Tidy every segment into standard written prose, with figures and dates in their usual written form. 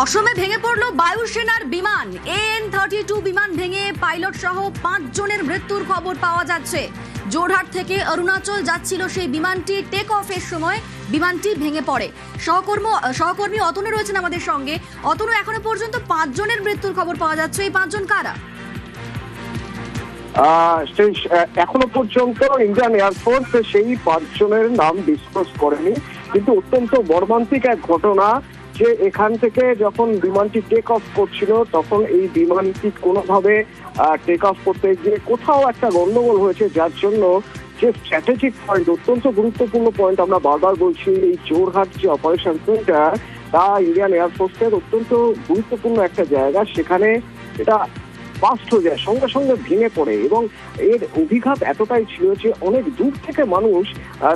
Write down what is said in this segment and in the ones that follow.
অসমে ভেঙে পড়ল বায়ুসেনার বিমান। AN-32 বিমান ভেঙে পাইলট সহ 5 জনের মৃত্যুর খবর পাওয়া যাচ্ছে। জোরহাট থেকে অরুণাচল যাচ্ছিল সেই বিমানটি, টেক অফের সময় বিমানটি ভেঙে পড়ে। সহকর্মী অতনু রয়েছেন আমাদের সঙ্গে। অতনু, এখনো পর্যন্ত 5 জনের মৃত্যুর খবর পাওয়া যাচ্ছে, এই 5 জন কারা? এখনো পর্যন্ত ইন্ডিয়ান এয়ারফোর্স সেই 5 জনের নাম ডিসক্লোজ করেনি, কিন্তু অত্যন্ত মর্মান্তিক এক ঘটনা যে এখান থেকে যখন বিমানটি টেক অফ করছিল তখন এই বিমানটি কোনোভাবে টেক অফ করতে গিয়ে কোথাও একটা গন্ডগোল হয়েছে, যার জন্য যে স্ট্র্যাটেজিক পয়েন্ট, অত্যন্ত গুরুত্বপূর্ণ পয়েন্ট, আমরা বারবার বলছি এই জোরহাট যে অপারেশন সেন্টার, তা ইন্ডিয়ান এয়ারফোর্সের অত্যন্ত গুরুত্বপূর্ণ একটা জায়গা। সেখানে এটা বাস্ট হয়ে যায়, সঙ্গে সঙ্গে ভেঙে পড়ে এবং এর অভিঘাত এতটাই ছিল যে অনেক দূর থেকে মানুষ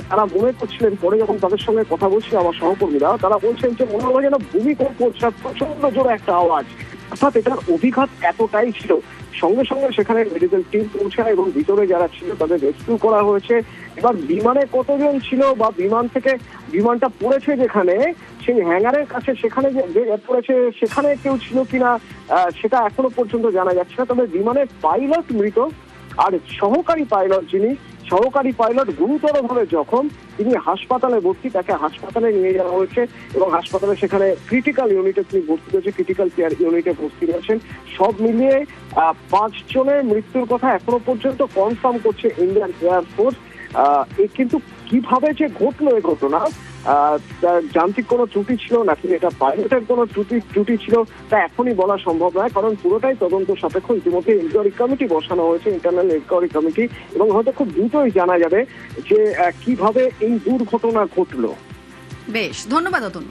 তারা মনে করছিলেন, পরে যখন তাদের সঙ্গে কথা বলছিল আমার সহকর্মীরা, তারা বলছেন যে মনে হয় যেন ভূমিকম্প হচ্ছে, প্রচন্ড জোরে একটা আওয়াজ। অর্থাৎ এটার অভিঘাত এতটাই ছিল। সঙ্গে সঙ্গে সেখানে মেডিকেল টিম পৌঁছায় এবং ভিতরে যারা ছিল তাদের রেস্কিউ করা হয়েছে। এবার বিমানে কতজন ছিল বা বিমান থেকে বিমানটা পড়েছে যেখানে, সেই হ্যাঙ্গারের কাছে সেখানে যে পড়েছে সেখানে কেউ ছিল কিনা সেটা এখনো পর্যন্ত জানা যাচ্ছে না। তবে বিমানের পাইলট মৃত, আর সহকারী পাইলট গুরুতরভাবে জখম। তিনি হাসপাতালে ভর্তি, তাকে হাসপাতালে নিয়ে যাওয়া হয়েছে এবং হাসপাতালে সেখানে ক্রিটিক্যাল ইউনিটে তিনি ভর্তি রয়েছে, ক্রিটিক্যাল কেয়ার ইউনিটে ভর্তি রয়েছেন। সব মিলিয়ে 5 জনের মৃত্যুর কথা এখনো পর্যন্ত কনফার্ম করছে ইন্ডিয়ান এয়ারফোর্স। কিন্তু কিভাবে যে ঘটলো এই ঘটনা, যান্ত্রিক কোনো ত্রুটি ছিল নাকি এটা পাইলটের কোনো ত্রুটি ছিল, তা এখনই বলা সম্ভব নয়, কারণ পুরোটাই তদন্ত সাপেক্ষ। ইতিমধ্যে ইনকোয়ারি কমিটি বসানো হয়েছে, ইন্টারনাল ইনকোয়ারি কমিটি, এবং হয়তো খুব দ্রুতই জানা যাবে যে কিভাবে এই দুর্ঘটনা ঘটলো। বেশ, ধন্যবাদ অতনু।